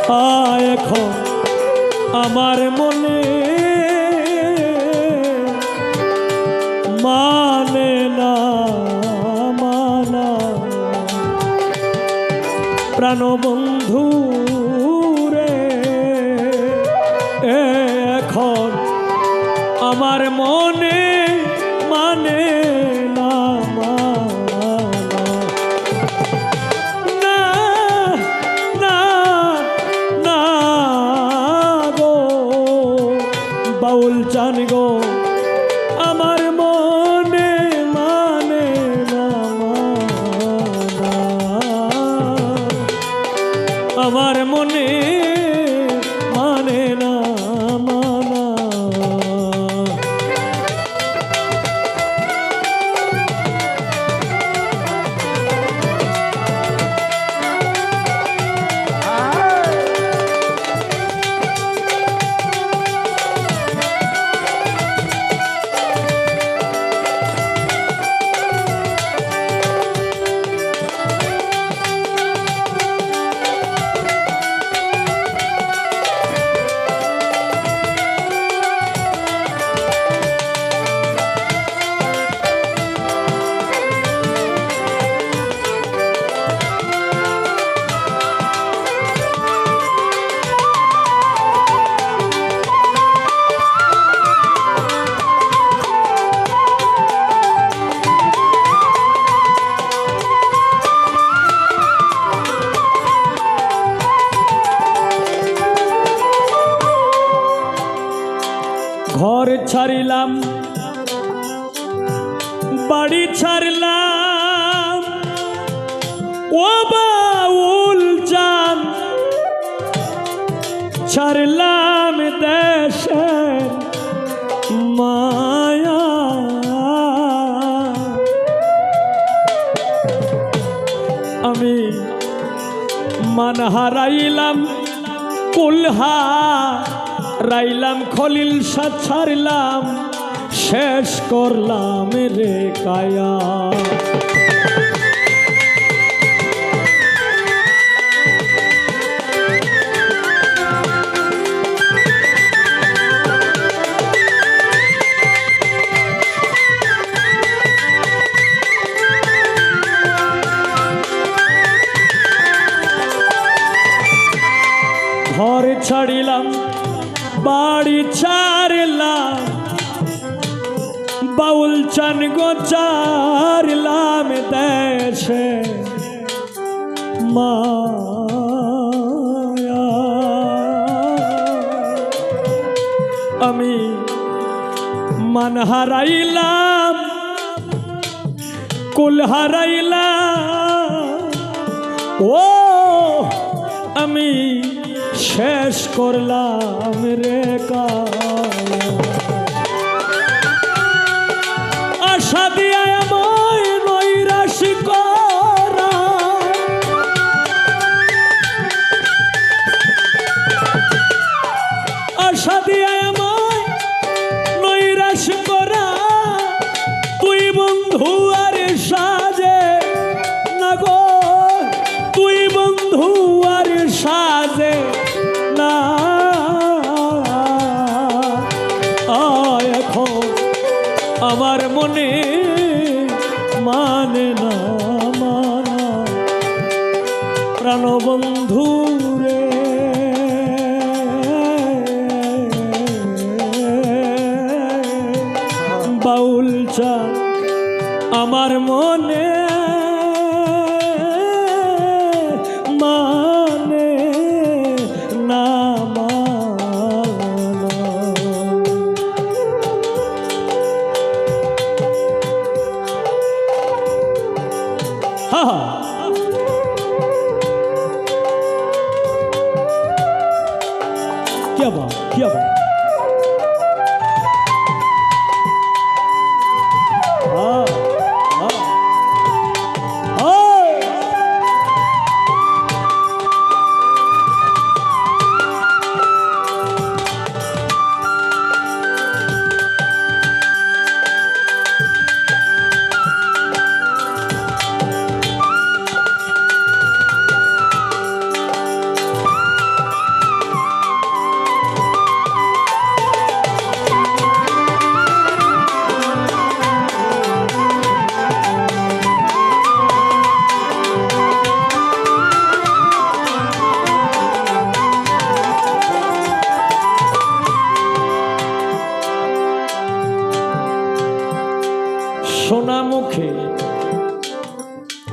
এখন আমার মনে মানে না মানা প্রাণবন্ধু রে এখন আমার মনে মানে না মানা না না না গো বাউল চান গো আমার মনে মানে না মানা আমার মনে মানে না মানা ঘর ছাড়িলাম বাড়ি ছাড়লাম ও বাউল চান ছাড়লাম দেশের মায়া আমি মান হারাইলাম কুলহা রাইলাম খলিল সাথ ছাড়লাম শেষ করলাম রে কায়া ঘর ছাড়িলাম বাড়ি ছাড়লাম বাউল চান গো ছাড়লাম দেশে মায়া আমি মান হারাইলাম কুল হারাইলাম ও আমি শেষ করলাম রে কায়া আশা দিয়া আমায় নৈরাশি করা আশা দিয়া আমায় নৈরাশি করা তুই বন্ধু আর সাজে না গো তুই বন্ধু আর সাজে না এখন আমার মনে মানে না মানা প্রাণবন্ধু রে বাউল চান আমার মনে মানে না মানা হা হা क्या बात हाँ हाँ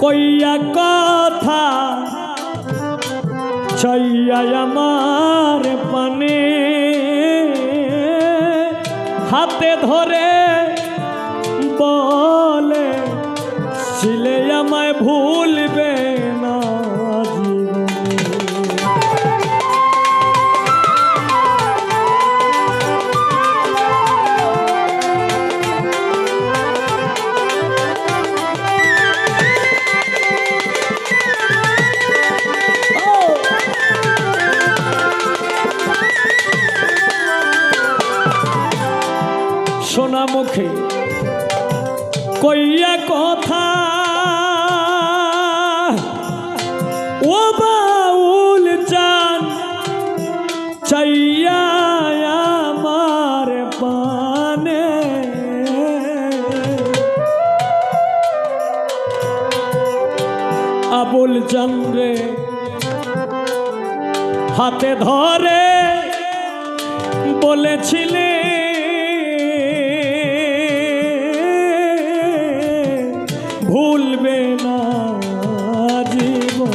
কইয়া কথা চাইয়া আমার পানে হাতে ধরে বলে ছিলে আমায় ভুলবে না সোনা মুখে কইয়া কথা ও বাউল জান চাইয়া আমার পানে আবুল চন্দ্রে হাতে ধরে বলেছিলে ভুলবে না জীবন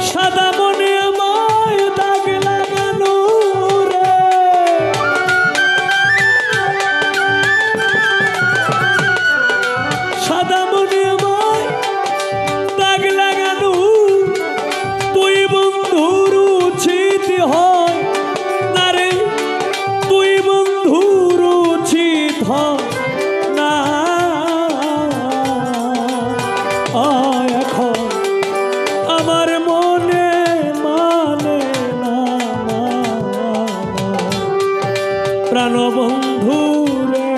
সাদা মনে আমায় দাগ লাগানো রে সাদা মনে আমায় দাগ লাগানো তুই বন্ধুর উচিত হয় না রে তুই বন্ধুর উচিত হয় না এখন আমার মনে মানে না প্রাণবন্ধু রে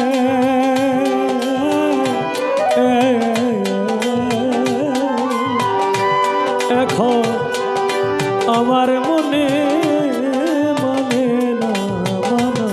এখন আমার মনে মানে না মানা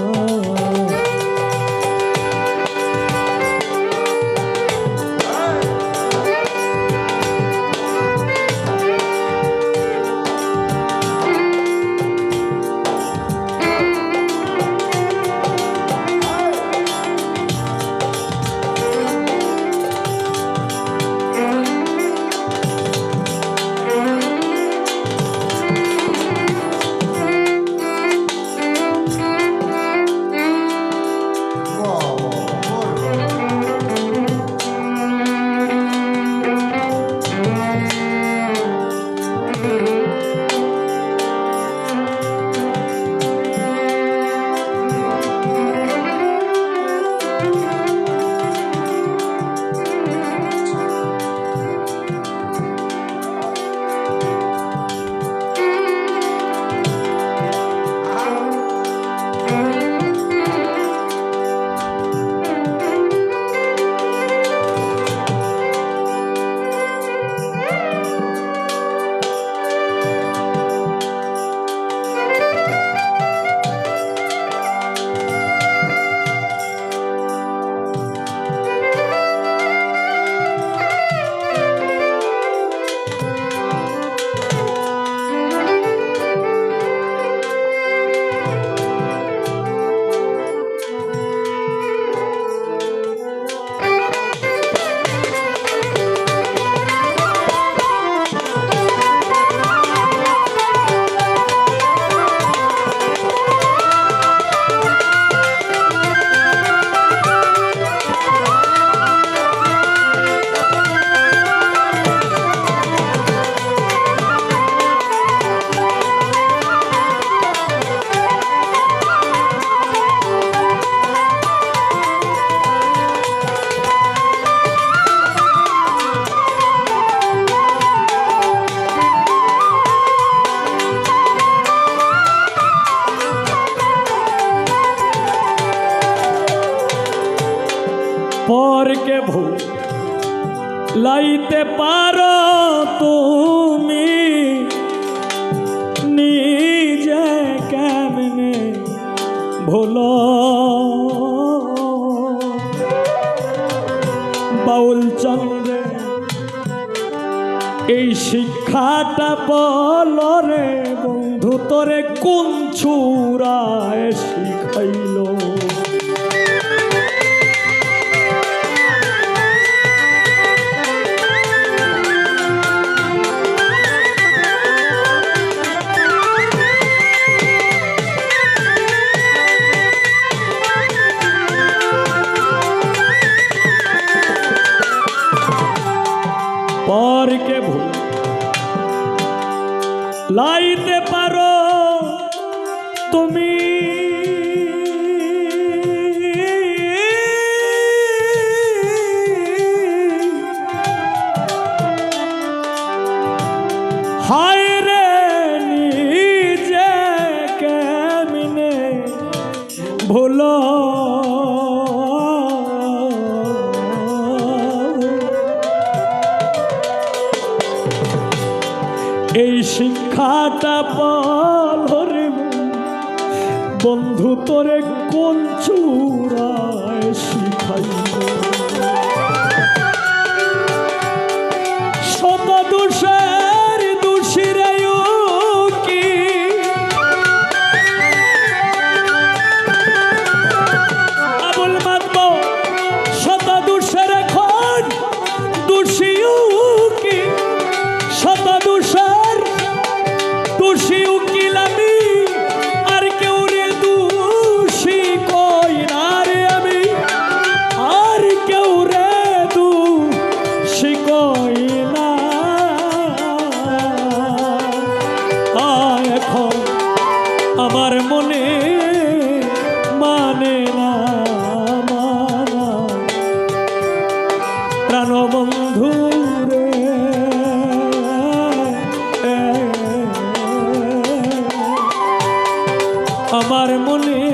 পরকে ভুল লাইতে পারো তুমি নিজে কেমনে ভুলো বাউল চন্দ্রে এই শিক্ষাটা বল রে বন্ধু তোরে কোন ছুরায় শিখাইল লাইতে পারো তুমি হায় রে নিজে কেমনে ভুলো এই শিক্ষাটা বল রে বন্ধু তোরে কোন চূড়ায় শিখাইব শত দোষের দোষীরে কি আবুল মাতব শত দোষের এখন দোষীও কি শত দোষের দোষী উকিল আমি আর কেউ রে দোষী কই না রে আমি আর কেউ রে দোষী কই না এখন আমার মনে মানে না মানা প্রাণবন্ধু রে আমার মনে